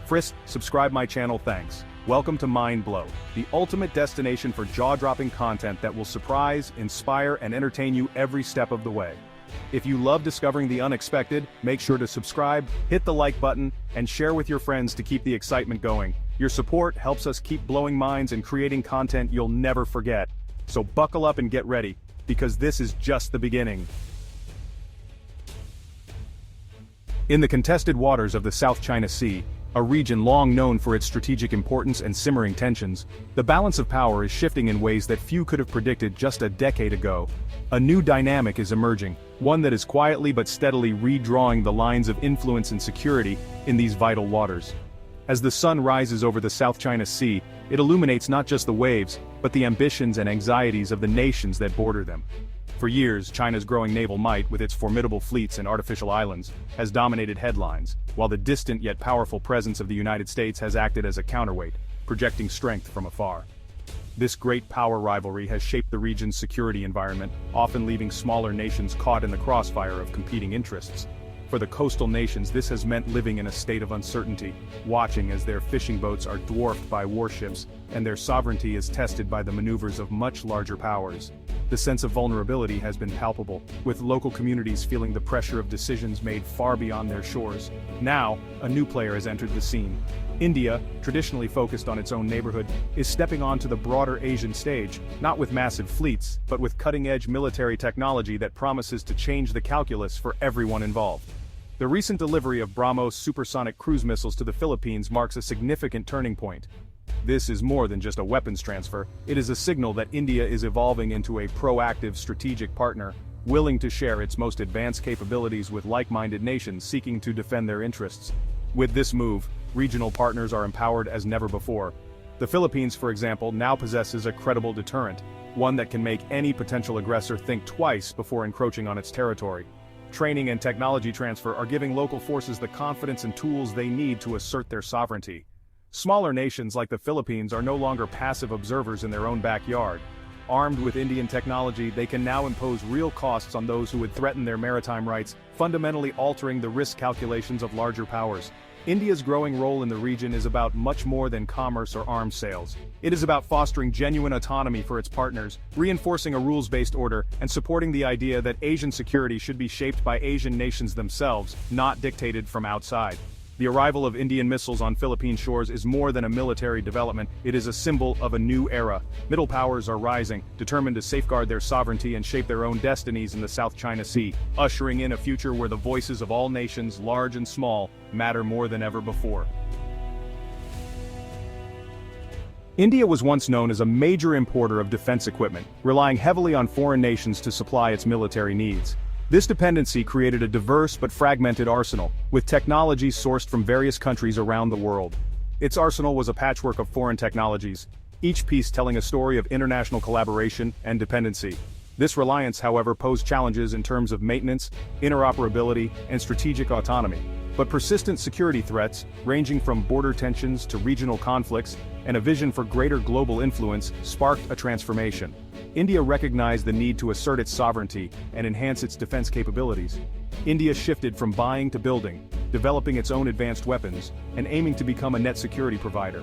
Frisk, subscribe my channel, thanks. Welcome to Mind Blow, the ultimate destination for jaw-dropping content that will surprise, inspire, and entertain you every step of the way. If you love discovering the unexpected, make sure to subscribe, hit the like button, and share with your friends to keep the excitement going. Your support helps us keep blowing minds and creating content you'll never forget. So buckle up and get ready, because this is just the beginning. In the contested waters of the South China Sea, a region long known for its strategic importance and simmering tensions, the balance of power is shifting in ways that few could have predicted just a decade ago. A new dynamic is emerging, one that is quietly but steadily redrawing the lines of influence and security in these vital waters. As the sun rises over the South China Sea, it illuminates not just the waves, but the ambitions and anxieties of the nations that border them. For years, China's growing naval might, with its formidable fleets and artificial islands, has dominated headlines, while the distant yet powerful presence of the United States has acted as a counterweight, projecting strength from afar. This great power rivalry has shaped the region's security environment, often leaving smaller nations caught in the crossfire of competing interests. For the coastal nations, this has meant living in a state of uncertainty, watching as their fishing boats are dwarfed by warships, and their sovereignty is tested by the maneuvers of much larger powers. The sense of vulnerability has been palpable, with local communities feeling the pressure of decisions made far beyond their shores. Now, a new player has entered the scene. India, traditionally focused on its own neighborhood, is stepping onto the broader Asian stage, not with massive fleets, but with cutting-edge military technology that promises to change the calculus for everyone involved. The recent delivery of BrahMos supersonic cruise missiles to the Philippines marks a significant turning point. This is more than just a weapons transfer, it is a signal that India is evolving into a proactive strategic partner, willing to share its most advanced capabilities with like-minded nations seeking to defend their interests. With this move, regional partners are empowered as never before. The Philippines, for example, now possesses a credible deterrent, one that can make any potential aggressor think twice before encroaching on its territory. Training and technology transfer are giving local forces the confidence and tools they need to assert their sovereignty. Smaller nations like the Philippines are no longer passive observers in their own backyard. Armed with Indian technology, they can now impose real costs on those who would threaten their maritime rights, fundamentally altering the risk calculations of larger powers. India's growing role in the region is about much more than commerce or arms sales. It is about fostering genuine autonomy for its partners, reinforcing a rules-based order, and supporting the idea that Asian security should be shaped by Asian nations themselves, not dictated from outside. The arrival of Indian missiles on Philippine shores is more than a military development, it is a symbol of a new era. Middle powers are rising, determined to safeguard their sovereignty and shape their own destinies in the South China Sea, ushering in a future where the voices of all nations, large and small, matter more than ever before. India was once known as a major importer of defense equipment, relying heavily on foreign nations to supply its military needs. This dependency created a diverse but fragmented arsenal, with technologies sourced from various countries around the world. Its arsenal was a patchwork of foreign technologies, each piece telling a story of international collaboration and dependency. This reliance, however, posed challenges in terms of maintenance, interoperability, and strategic autonomy. But persistent security threats, ranging from border tensions to regional conflicts, and a vision for greater global influence, sparked a transformation. India recognized the need to assert its sovereignty and enhance its defense capabilities. India shifted from buying to building, developing its own advanced weapons, and aiming to become a net security provider.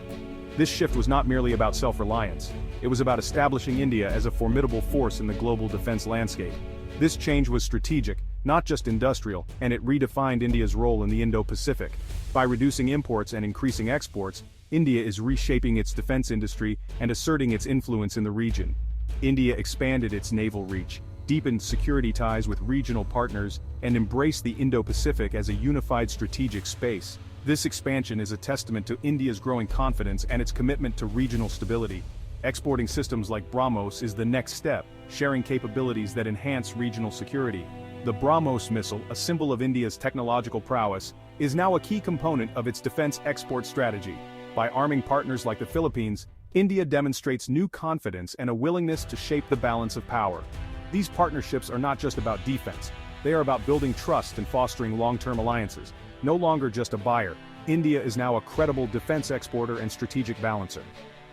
This shift was not merely about self-reliance, it was about establishing India as a formidable force in the global defense landscape. This change was strategic, not just industrial, and it redefined India's role in the Indo-Pacific. By reducing imports and increasing exports, India is reshaping its defense industry and asserting its influence in the region. India expanded its naval reach, deepened security ties with regional partners, and embraced the Indo-Pacific as a unified strategic space. This expansion is a testament to India's growing confidence and its commitment to regional stability. Exporting systems like BrahMos is the next step, sharing capabilities that enhance regional security. The BrahMos missile, a symbol of India's technological prowess, is now a key component of its defense export strategy. By arming partners like the Philippines, India demonstrates new confidence and a willingness to shape the balance of power. These partnerships are not just about defense, they are about building trust and fostering long-term alliances. No longer just a buyer, India is now a credible defense exporter and strategic balancer.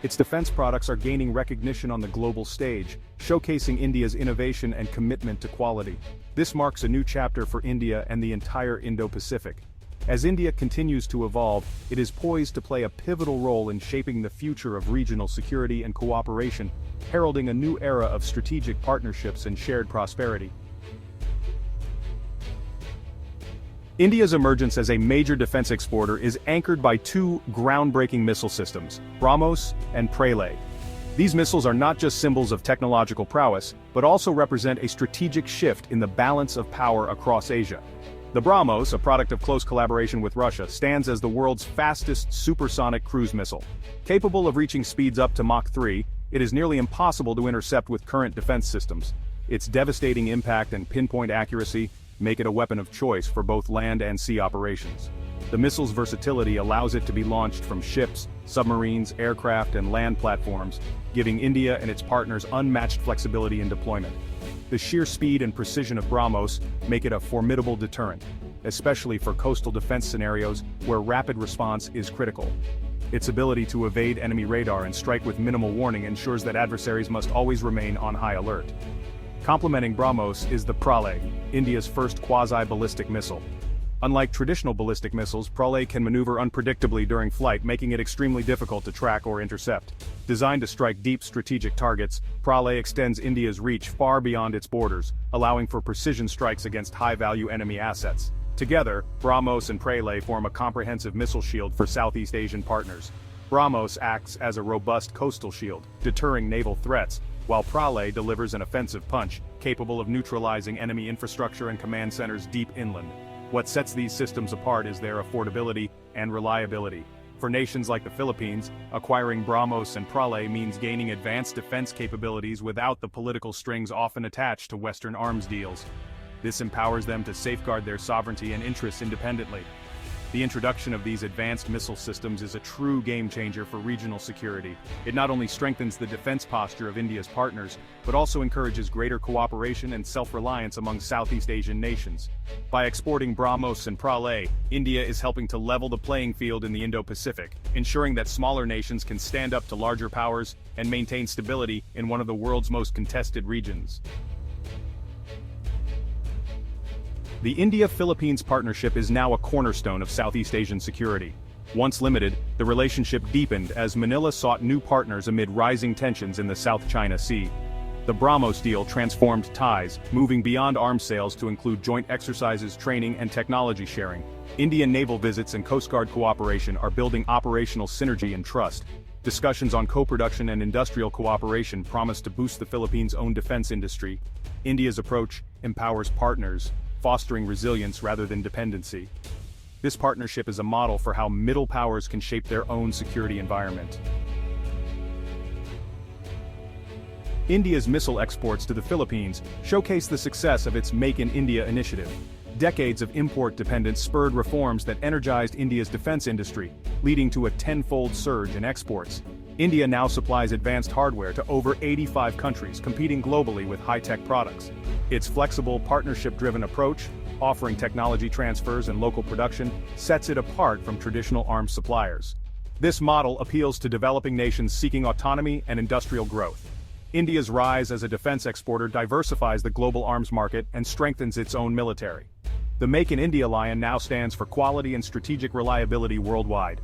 Its defense products are gaining recognition on the global stage, showcasing India's innovation and commitment to quality. This marks a new chapter for India and the entire Indo-Pacific. As India continues to evolve, it is poised to play a pivotal role in shaping the future of regional security and cooperation, heralding a new era of strategic partnerships and shared prosperity. India's emergence as a major defense exporter is anchored by two groundbreaking missile systems, BrahMos and Pralay. These missiles are not just symbols of technological prowess, but also represent a strategic shift in the balance of power across Asia. The BrahMos, a product of close collaboration with Russia, stands as the world's fastest supersonic cruise missile. Capable of reaching speeds up to Mach 3, it is nearly impossible to intercept with current defense systems. Its devastating impact and pinpoint accuracy make it a weapon of choice for both land and sea operations. The missile's versatility allows it to be launched from ships, submarines, aircraft, and land platforms, giving India and its partners unmatched flexibility in deployment. The sheer speed and precision of BrahMos make it a formidable deterrent, especially for coastal defense scenarios where rapid response is critical. Its ability to evade enemy radar and strike with minimal warning ensures that adversaries must always remain on high alert. Complementing BrahMos is the Pralay, India's first quasi-ballistic missile. Unlike traditional ballistic missiles, Pralay can maneuver unpredictably during flight, making it extremely difficult to track or intercept. Designed to strike deep strategic targets, Pralay extends India's reach far beyond its borders, allowing for precision strikes against high-value enemy assets. Together, BrahMos and Pralay form a comprehensive missile shield for Southeast Asian partners. BrahMos acts as a robust coastal shield, deterring naval threats, while Pralay delivers an offensive punch, capable of neutralizing enemy infrastructure and command centers deep inland. What sets these systems apart is their affordability and reliability. For nations like the Philippines, acquiring BrahMos and Pralay means gaining advanced defense capabilities without the political strings often attached to Western arms deals. This empowers them to safeguard their sovereignty and interests independently. The introduction of these advanced missile systems is a true game-changer for regional security. It not only strengthens the defense posture of India's partners, but also encourages greater cooperation and self-reliance among Southeast Asian nations. By exporting BrahMos and Pralay, India is helping to level the playing field in the Indo-Pacific, ensuring that smaller nations can stand up to larger powers and maintain stability in one of the world's most contested regions. The India-Philippines partnership is now a cornerstone of Southeast Asian security. Once limited, the relationship deepened as Manila sought new partners amid rising tensions in the South China Sea. The BrahMos deal transformed ties, moving beyond arms sales to include joint exercises, training, and technology sharing. Indian naval visits and Coast Guard cooperation are building operational synergy and trust. Discussions on co-production and industrial cooperation promise to boost the Philippines' own defense industry. India's approach empowers partners, fostering resilience rather than dependency. This partnership is a model for how middle powers can shape their own security environment. India's missile exports to the Philippines showcase the success of its Make in India initiative. Decades of import dependence spurred reforms that energized India's defense industry, leading to a tenfold surge in exports. India now supplies advanced hardware to over 85 countries, competing globally with high-tech products. Its flexible, partnership-driven approach, offering technology transfers and local production, sets it apart from traditional arms suppliers. This model appeals to developing nations seeking autonomy and industrial growth. India's rise as a defense exporter diversifies the global arms market and strengthens its own military. The Make in India lion now stands for quality and strategic reliability worldwide.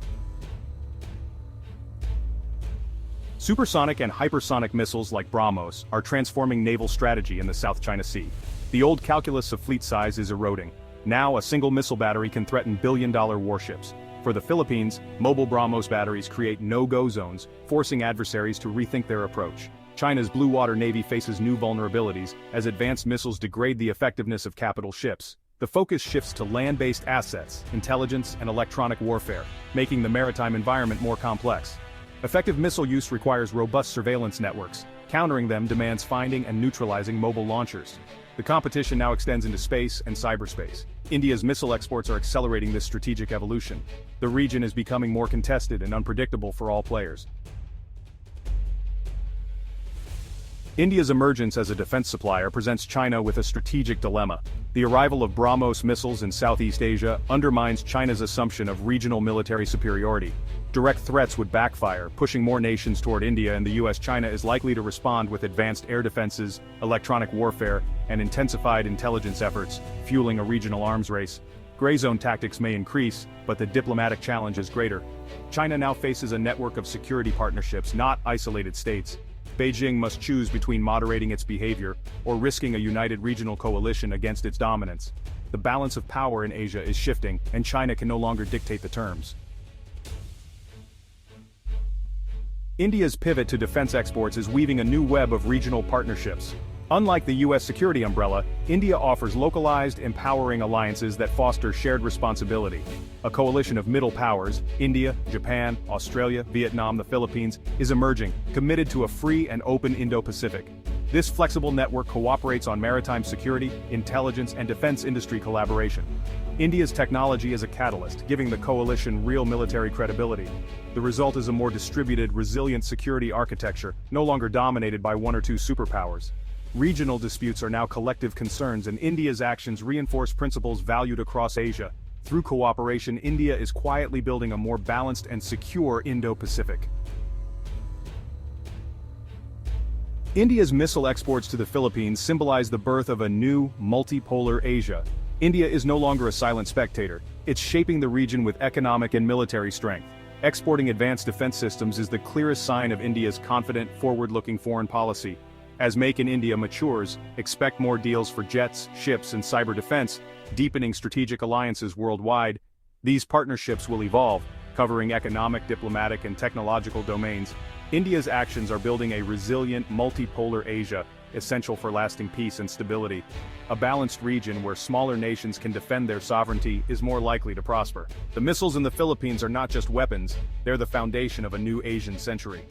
Supersonic and hypersonic missiles like BrahMos are transforming naval strategy in the South China Sea. The old calculus of fleet size is eroding. Now a single missile battery can threaten billion-dollar warships. For the Philippines, mobile BrahMos batteries create no-go zones, forcing adversaries to rethink their approach. China's Blue Water Navy faces new vulnerabilities as advanced missiles degrade the effectiveness of capital ships. The focus shifts to land-based assets, intelligence, and electronic warfare, making the maritime environment more complex. Effective missile use requires robust surveillance networks. Countering them demands finding and neutralizing mobile launchers. The competition now extends into space and cyberspace. India's missile exports are accelerating this strategic evolution. The region is becoming more contested and unpredictable for all players. India's emergence as a defense supplier presents China with a strategic dilemma. The arrival of BrahMos missiles in Southeast Asia undermines China's assumption of regional military superiority. Direct threats would backfire, pushing more nations toward India, and the US-China is likely to respond with advanced air defenses, electronic warfare, and intensified intelligence efforts, fueling a regional arms race. Gray zone tactics may increase, but the diplomatic challenge is greater. China now faces a network of security partnerships, not isolated states. Beijing must choose between moderating its behavior or risking a united regional coalition against its dominance. The balance of power in Asia is shifting, and China can no longer dictate the terms. India's pivot to defense exports is weaving a new web of regional partnerships. Unlike the US security umbrella, India offers localized, empowering alliances that foster shared responsibility. A coalition of middle powers, India, Japan, Australia, Vietnam, the Philippines, is emerging, committed to a free and open Indo-Pacific. This flexible network cooperates on maritime security, intelligence, and defense industry collaboration. India's technology is a catalyst, giving the coalition real military credibility. The result is a more distributed, resilient security architecture, no longer dominated by one or two superpowers. Regional disputes are now collective concerns, and India's actions reinforce principles valued across Asia. Through cooperation, India is quietly building a more balanced and secure Indo-Pacific. India's missile exports to the Philippines symbolize the birth of a new, multipolar Asia. India is no longer a silent spectator. It's shaping the region with economic and military strength. Exporting advanced defense systems is the clearest sign of India's confident, forward-looking foreign policy. As Make in India matures, expect more deals for jets, ships, and cyber defense, deepening strategic alliances worldwide. These partnerships will evolve, covering economic, diplomatic, and technological domains. India's actions are building a resilient, multipolar Asia, essential for lasting peace and stability. A balanced region where smaller nations can defend their sovereignty is more likely to prosper. The missiles in the Philippines are not just weapons, they're the foundation of a new Asian century.